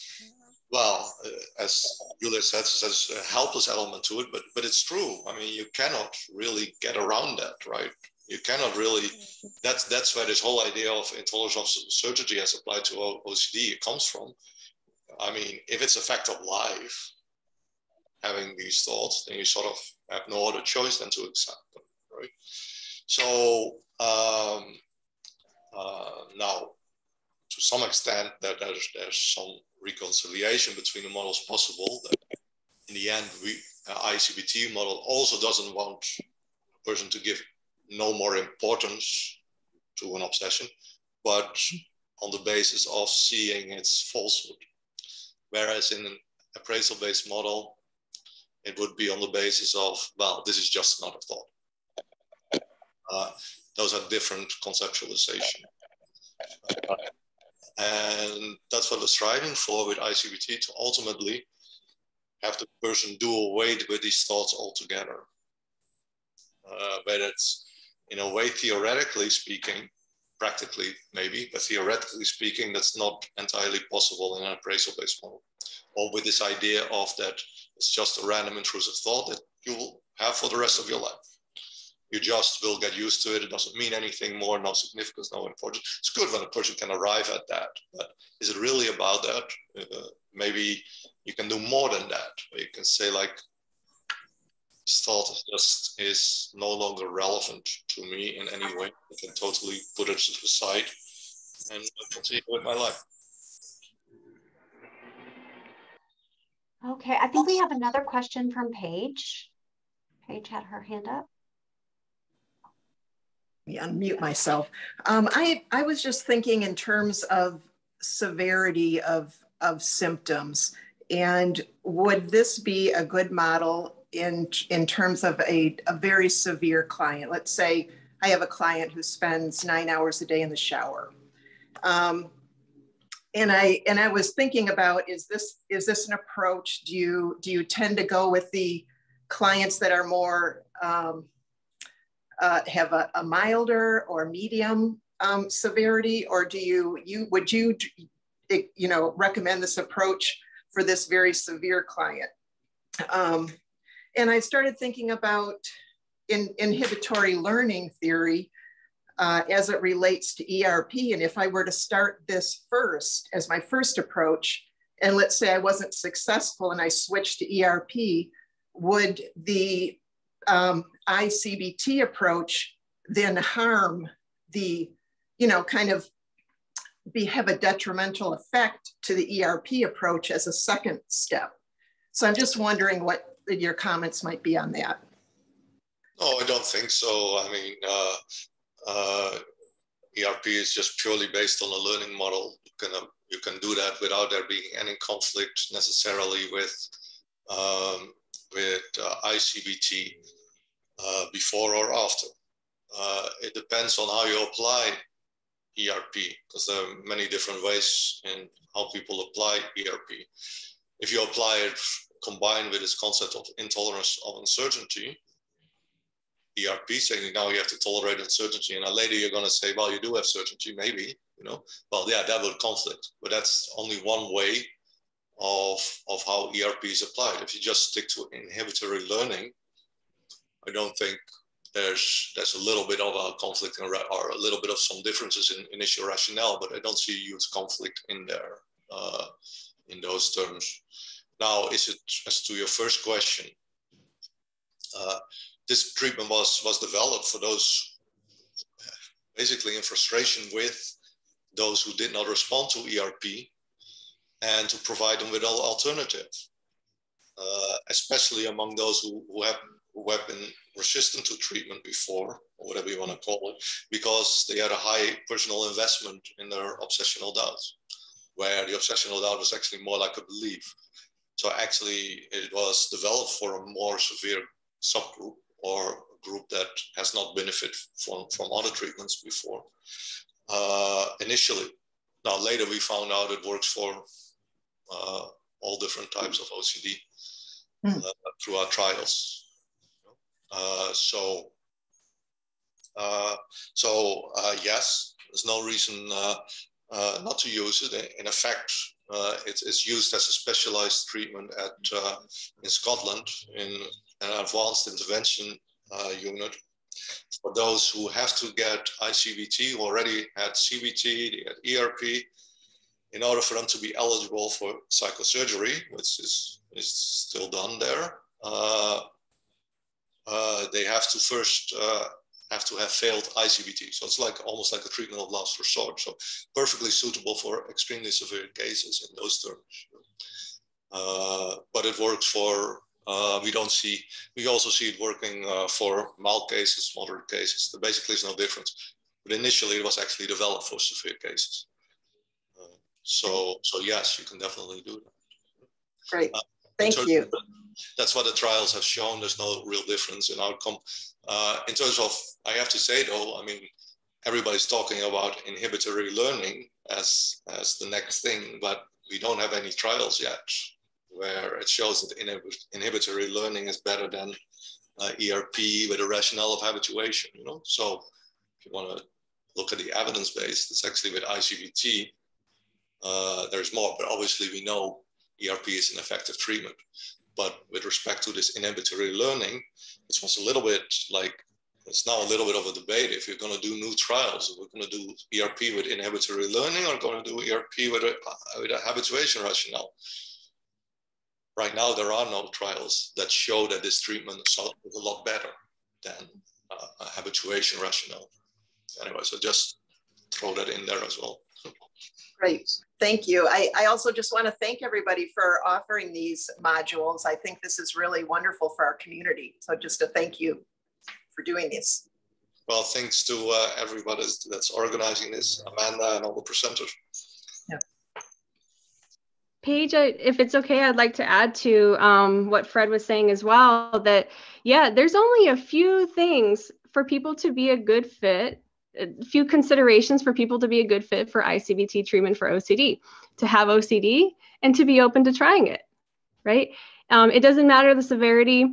well, as Julia said, there's a helpless element to it, but it's true. I mean, you cannot really get around that, right? You cannot really, that's where this whole idea of intolerance of certainty as applied to OCD comes from. I mean, if it's a fact of life, having these thoughts, then you sort of have no other choice than to accept them, right? So now, to some extent, that there's some reconciliation between the models possible. That in the end, I-CBT model also doesn't want a person to give no more importance to an obsession, but on the basis of seeing its falsehood. Whereas in an appraisal-based model, it would be on the basis of, well, this is just another thought. Those are different conceptualization. And that's what we're striving for with I-CBT, to ultimately have the person do away with these thoughts altogether. But it's, in a way, theoretically speaking, practically maybe, but theoretically speaking, that's not entirely possible in an appraisal-based model. Or with this idea of that it's just a random intrusive thought that you will have for the rest of your life. You just will get used to it. It doesn't mean anything more, no significance, no importance. It's good when a person can arrive at that, but is it really about that? Maybe you can do more than that. You can say, like, this thought just is no longer relevant to me in any way. I can totally put it to the side and continue with my life. Okay, I think we have another question from Paige. Paige had her hand up. Unmute myself. I was just thinking in terms of severity of symptoms, and would this be a good model in terms of a very severe client? Let's say I have a client who spends 9 hours a day in the shower. And I was thinking about, is this an approach? Do you tend to go with the clients that are more have a milder or medium severity, or would you recommend this approach for this very severe client? And I started thinking about inhibitory learning theory as it relates to ERP. And if I were to start this first as my first approach, and let's say I wasn't successful and I switched to ERP, would the I-CBT approach then harm the, have a detrimental effect to the ERP approach as a second step? So I'm just wondering what your comments might be on that. No, I don't think so. I mean, ERP is just purely based on a learning model. You can do that without there being any conflict necessarily with I-CBT before or after. It depends on how you apply ERP, because there are many different ways in how people apply ERP. If you apply it combined with this concept of intolerance of uncertainty, ERP saying now you have to tolerate uncertainty, and then later you're going to say, well, you do have certainty, maybe, well, yeah, that will conflict, but that's only one way of how ERP is applied. If you just stick to inhibitory learning, I don't think there's a little bit of a conflict or a little bit of some differences in initial rationale, but I don't see a huge conflict in there in those terms. Now, as to your first question, this treatment was developed for those basically in frustration with those who did not respond to ERP, and to provide them with an alternative, especially among those who have been resistant to treatment before, or whatever you want to call it, because they had a high personal investment in their obsessional doubts, where the obsessional doubt was actually more like a belief. So actually it was developed for a more severe subgroup, or a group that has not benefited from other treatments before, initially. Now later we found out it works for all different types of OCD through our trials. Yes, there's no reason not to use it. In effect, it's used as a specialized treatment in Scotland in an advanced intervention unit for those who have to get I-CBT, who already had CBT, they had ERP, in order for them to be eligible for psychosurgery, which is still done there. They have to first have failed I-CBT. So it's like almost like a treatment of last resort. So perfectly suitable for extremely severe cases in those terms. But it works for, we also see it working for mild cases, moderate cases. There basically is no difference. But initially it was actually developed for severe cases. So yes, you can definitely do that. Great, thank you. That's what the trials have shown. There's no real difference in outcome. In terms of, I have to say though, I mean, everybody's talking about inhibitory learning as the next thing, but we don't have any trials yet where it shows that inhibitory learning is better than ERP with a rationale of habituation, you know? So if you want to look at the evidence base, it's actually with I-CBT, there's more, but obviously we know ERP is an effective treatment. But with respect to this inhibitory learning, it was a little bit like, it's now a little bit of a debate if you're going to do new trials. We're going to do ERP with inhibitory learning, or going to do ERP with a habituation rationale. Right now, there are no trials that show that this treatment is a lot better than a habituation rationale. Anyway, so just throw that in there as well. Great, thank you. I also just want to thank everybody for offering these modules. I think this is really wonderful for our community. So just a thank you for doing this. Well, thanks to everybody that's organizing this, Amanda and all the presenters. Yeah. Paige, if it's okay, I'd like to add to what Fred was saying as well, that, yeah, there's only a few things for people to be a good fit, a few considerations for people to be a good fit for I-CBT treatment for OCD, to have OCD and to be open to trying it, right? It doesn't matter the severity.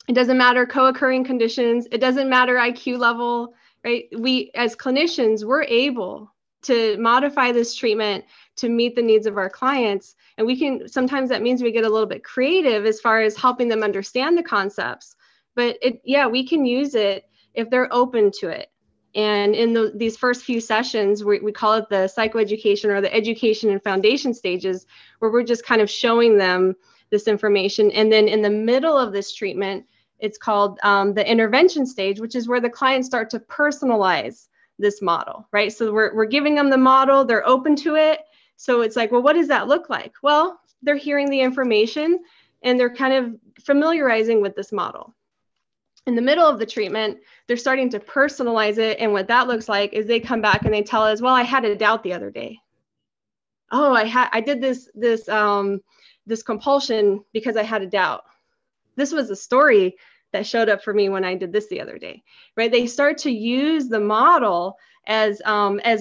It doesn't matter co-occurring conditions. It doesn't matter IQ level, right? We, as clinicians, we're able to modify this treatment to meet the needs of our clients. And we can, sometimes that means we get a little bit creative as far as helping them understand the concepts. But we can use it if they're open to it. And in these first few sessions, we call it the psychoeducation or the education and foundation stages, where we're just kind of showing them this information. And then in the middle of this treatment, it's called the intervention stage, which is where the clients start to personalize this model, right? So we're giving them the model, they're open to it. So it's like, well, what does that look like? Well, they're hearing the information and they're kind of familiarizing with this model. In the middle of the treatment, they're starting to personalize it. And what that looks like is they come back and they tell us, well, I had a doubt the other day. Oh, I did this compulsion because I had a doubt. This was a story that showed up for me when I did this the other day, right? They start to use the model as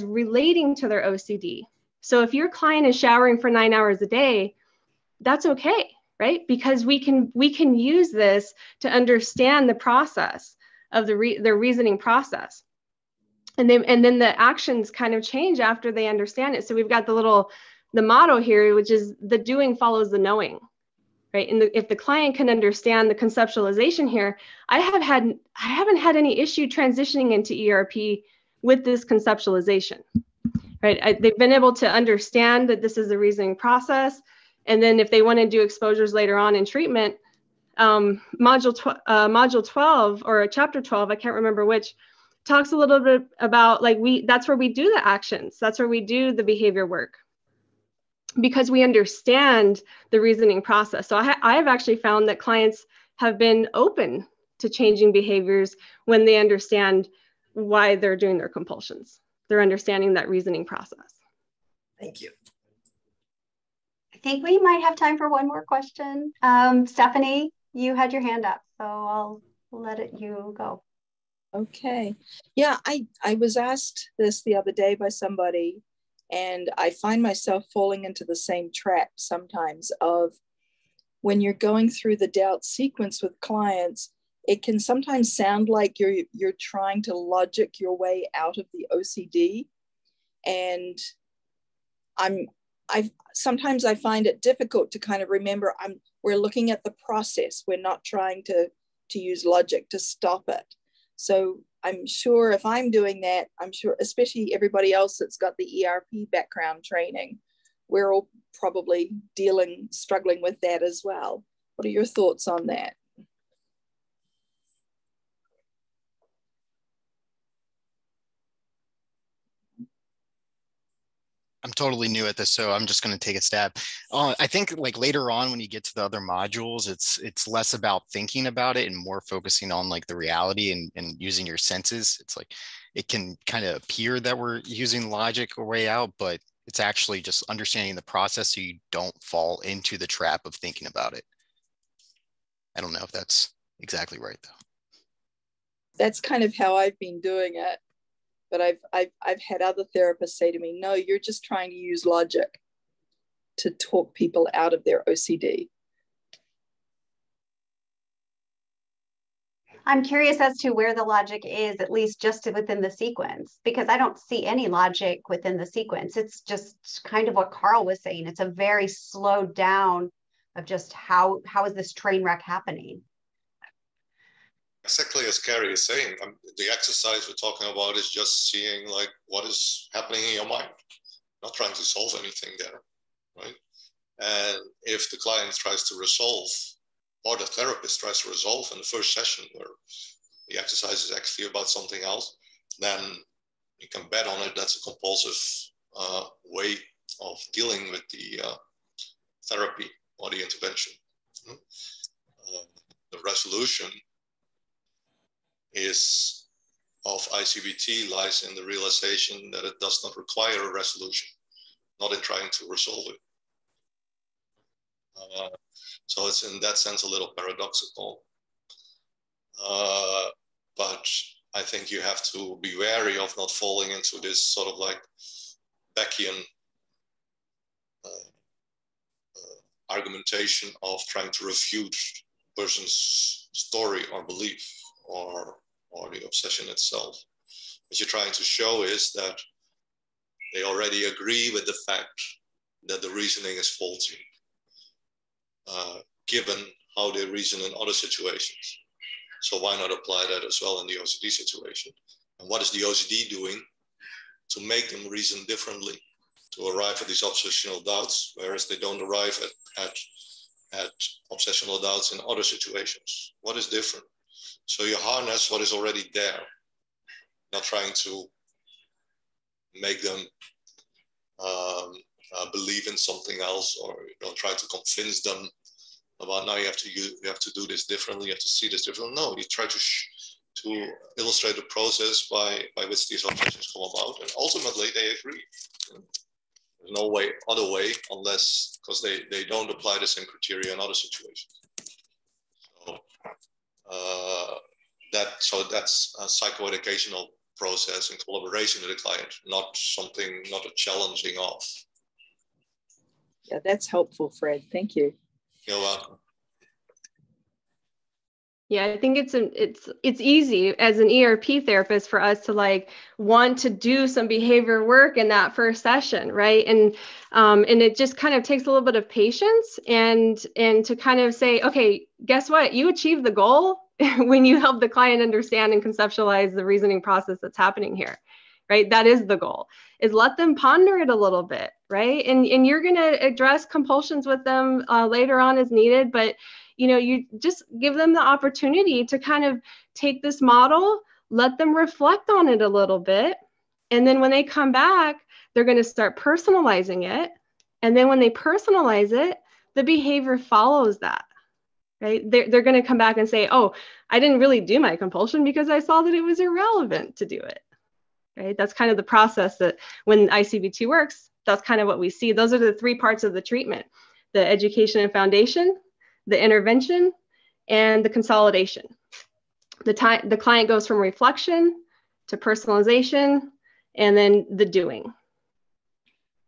relating to their OCD. So if your client is showering for 9 hours a day, that's okay, right? Because we can use this to understand the process of their reasoning process. And then the actions kind of change after they understand it. So we've got the motto here, which is the doing follows the knowing, right? And if the client can understand the conceptualization here, I haven't had any issue transitioning into ERP with this conceptualization, right? They've been able to understand that this is a reasoning process, And then if they want to do exposures later on in treatment, module 12 or chapter 12, I can't remember which, talks a little bit about like that's where we do the actions. That's where we do the behavior work, because we understand the reasoning process. So I have actually found that clients have been open to changing behaviors when they understand why they're doing their compulsions. They're understanding that reasoning process. Thank you. I think we might have time for one more question. Stephanie, you had your hand up, so I'll let you go. Okay. Yeah, I was asked this the other day by somebody, and I find myself falling into the same trap sometimes of when you're going through the doubt sequence with clients, it can sometimes sound like you're trying to logic your way out of the OCD. And sometimes I find it difficult to kind of remember we're looking at the process. We're not trying to use logic to stop it. So I'm sure if I'm doing that, I'm sure, especially everybody else that's got the ERP background training, we're all probably struggling with that as well. What are your thoughts on that? I'm totally new at this, so I'm just going to take a stab. I think like later on when you get to the other modules, it's less about thinking about it and more focusing on like the reality and using your senses. It's like it can kind of appear that we're using logic or way out, but it's actually just understanding the process so you don't fall into the trap of thinking about it. I don't know if that's exactly right though. That's kind of how I've been doing it. But I've had other therapists say to me, no, you're just trying to use logic to talk people out of their OCD. I'm curious as to where the logic is, at least just within the sequence, because I don't see any logic within the sequence. It's just kind of what Carl was saying. It's a very slowed down of just how is this train wreck happening? Exactly as Kari is saying, the exercise we're talking about is just seeing like what is happening in your mind, not trying to solve anything there, right? And if the client tries to resolve, or the therapist tries to resolve in the first session where the exercise is actually about something else, then you can bet on it that's a compulsive way of dealing with the therapy or the intervention. The resolution of I-CBT lies in the realization that it does not require a resolution, not in trying to resolve it. So it's in that sense a little paradoxical. But I think you have to be wary of not falling into this sort of like Beckian argumentation of trying to refute a person's story or belief or the obsession itself. What you're trying to show is that they already agree with the fact that the reasoning is faulty, given how they reason in other situations. So why not apply that as well in the OCD situation? And what is the OCD doing to make them reason differently, to arrive at these obsessional doubts, whereas they don't arrive at obsessional doubts in other situations? What is different? So you harness what is already there, not trying to make them believe in something else, or try to convince them about now you have to do this differently, you have to see this differently. No, you try to illustrate the process by which these obsessions come about, and ultimately they agree. There's no other way unless because they don't apply the same criteria in other situations. So that's a psychoeducational process in collaboration with the client, not a challenging of. Yeah, that's helpful, Fred. Thank you. You're welcome. Yeah, I think it's easy as an ERP therapist for us to like want to do some behavior work in that first session, right? And it just kind of takes a little bit of patience and to kind of say, okay, guess what? You achieved the goal when you help the client understand and conceptualize the reasoning process that's happening here. right? That is the goal, is let them ponder it a little bit, right? And you're going to address compulsions with them later on as needed, but you just give them the opportunity to kind of take this model, let them reflect on it a little bit. And then when they come back, they're going to start personalizing it. And then when they personalize it, the behavior follows that, right? They're going to come back and say, oh, I didn't really do my compulsion because I saw that it was irrelevant to do it, right? That's kind of the process that when I-CBT works, that's kind of what we see. Those are the three parts of the treatment: the education and foundation, the intervention, and the consolidation. The client goes from reflection to personalization, and then the doing.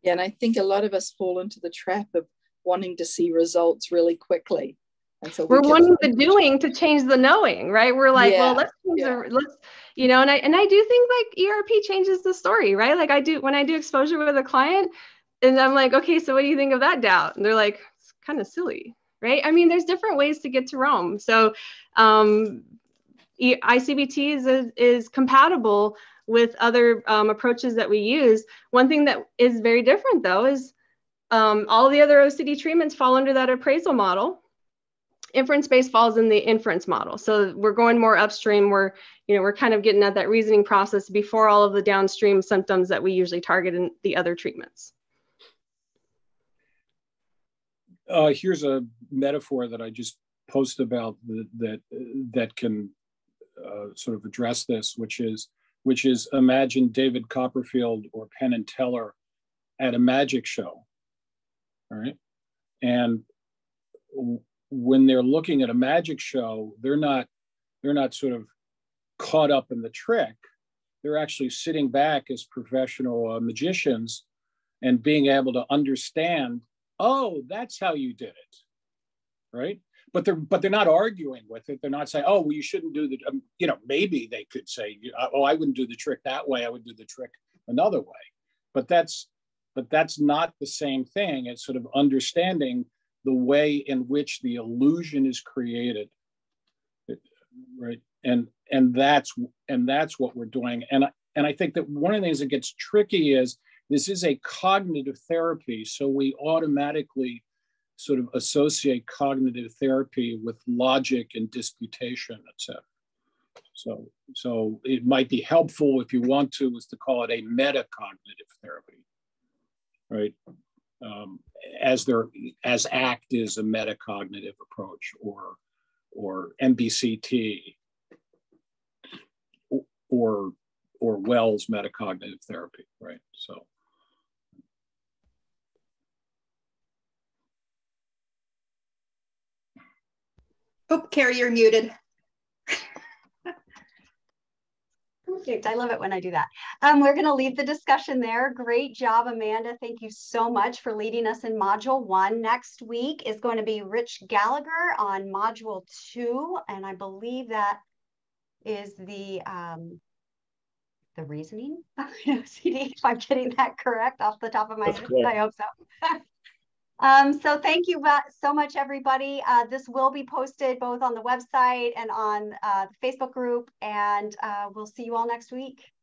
Yeah, and I think a lot of us fall into the trap of wanting to see results really quickly. And so we're wanting the doing to change the knowing, right? We're like, well, let's change let's, and I do think like ERP changes the story, right? Like when I do exposure with a client and I'm like, okay, so what do you think of that doubt? And they're like, it's kind of silly, right? I mean, there's different ways to get to Rome. So I-CBT is compatible with other approaches that we use. One thing that is very different though is all the other OCD treatments fall under that appraisal model. Inference-based falls in the inference model. So we're going more upstream. We're kind of getting at that reasoning process before all of the downstream symptoms that we usually target in the other treatments. Here's a metaphor that I just posted about that can sort of address this, which is imagine David Copperfield or Penn and Teller at a magic show, all right? And when they're looking at a magic show, they're not sort of caught up in the trick. They're actually sitting back as professional magicians and being able to understand, oh, that's how you did it, right? But they're not arguing with it. They're not saying, oh, well, you shouldn't do the, maybe they could say, oh, I wouldn't do the trick that way. I would do the trick another way. But that's not the same thing. It's sort of understanding the way in which the illusion is created, right? And that's what we're doing. And I think that one of the things that gets tricky is this is a cognitive therapy, so we automatically sort of associate cognitive therapy with logic and disputation, et cetera. So it might be helpful if you want to, is to call it a metacognitive therapy, right? As ACT is a metacognitive approach, or MBCT, or Wells metacognitive therapy, right? So. Oh, Kari, you're muted. Perfect. I love it when I do that. We're going to leave the discussion there. Great job, Amanda. Thank you so much for leading us in Module 1. Next week is going to be Rich Gallagher on Module 2, and I believe that is the reasoning of OCD, if I'm getting that correct off the top of my head. I hope so. So thank you so much, everybody. This will be posted both on the website and on the Facebook group, and we'll see you all next week.